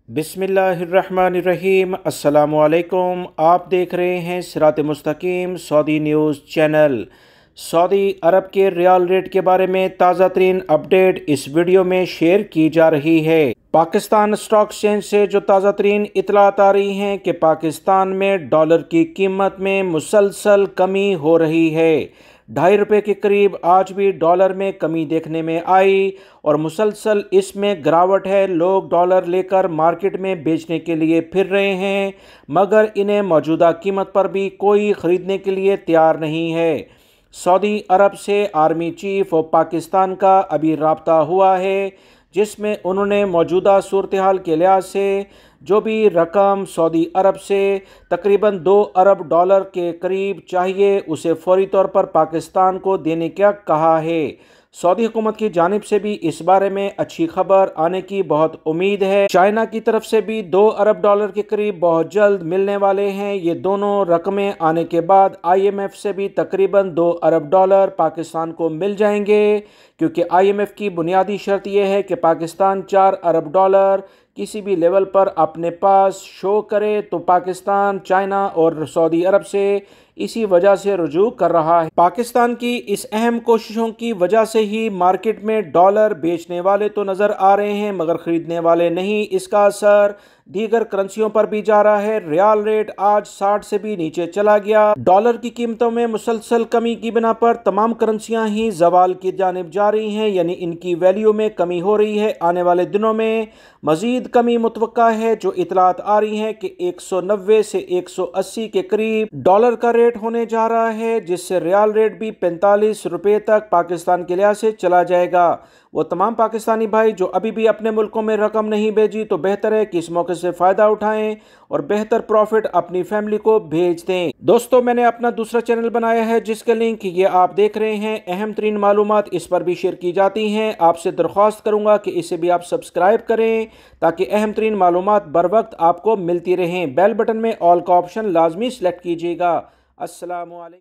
बिस्मिल्लाहिर्रहमानिर्रहीम। अस्सलामुअलैकुम। आप देख रहे हैं सिरात मुस्तकीम सऊदी न्यूज़ चैनल। सऊदी अरब के रियाल रेट के बारे में ताज़ा तरीन अपडेट इस वीडियो में शेयर की जा रही है। पाकिस्तान स्टॉक एक्सचेंज से जो ताज़ा तरीन इतलात आ रही हैं कि पाकिस्तान में डॉलर की कीमत में मुसलसल कमी हो रही है। ₹2.5 के करीब आज भी डॉलर में कमी देखने में आई और मुसलसल इसमें गिरावट है। लोग डॉलर लेकर मार्केट में बेचने के लिए फिर रहे हैं, मगर इन्हें मौजूदा कीमत पर भी कोई ख़रीदने के लिए तैयार नहीं है। सऊदी अरब से आर्मी चीफ और पाकिस्तान का अभी राब्ता हुआ है, जिसमें उन्होंने मौजूदा सूरत हाल के लिहाज से जो भी रकम सऊदी अरब से तकरीबन $2 अरब के करीब चाहिए उसे फौरी तौर पर पाकिस्तान को देने का कहा है। सऊदी हुकूमत की जानिब से भी इस बारे में अच्छी खबर आने की बहुत उम्मीद है। चाइना की तरफ से भी $2 अरब के करीब बहुत जल्द मिलने वाले हैं। ये दोनों रकमें आने के बाद IMF से भी तकरीबन $2 अरब पाकिस्तान को मिल जाएंगे, क्योंकि IMF की बुनियादी शर्त यह है कि पाकिस्तान $4 अरब किसी भी लेवल पर अपने पास शो करे तो पाकिस्तान चाइना और सऊदी अरब से इसी वजह से रुजू कर रहा है। पाकिस्तान की इस अहम कोशिशों की वजह से ही मार्केट में डॉलर बेचने वाले तो नज़र आ रहे हैं, मगर ख़रीदने वाले नहीं। इसका असर दीगर करेंसियों पर भी जा रहा है। रियाल रेट आज 60 से भी नीचे चला गया। डॉलर की कीमतों में मुसलसल कमी की बिना पर तमाम करेंसियां ही जवाल की जानिब जा रही हैं, यानी इनकी वैल्यू में कमी हो रही है। आने वाले दिनों में मजीद कमी मुतवक्का है। जो इतलात आ रही हैं कि 190 से 180 के करीब डॉलर का रेट होने जा रहा है, जिससे रियाल रेट भी ₹45 तक पाकिस्तान के लिहाज से चला जाएगा। वो तमाम पाकिस्तानी भाई जो अभी भी अपने मुल्कों में रकम नहीं भेजी, तो बेहतर है कि इस मौके से फ़ायदा उठाएं और बेहतर प्रॉफिट अपनी फैमिली को भेज दें। दोस्तों, मैंने अपना दूसरा चैनल बनाया है जिसके लिंक ये आप देख रहे हैं। अहम तरीन मालूमात इस पर भी शेयर की जाती हैं। आपसे दरख्वास्त करूँगा कि इसे भी आप सब्सक्राइब करें ताकि अहम तरीन मालूमात बर वक्त आपको मिलती रहें। बेल बटन में ऑल का ऑप्शन लाजमी सेलेक्ट कीजिएगा। अस्सलामु अलैकुम।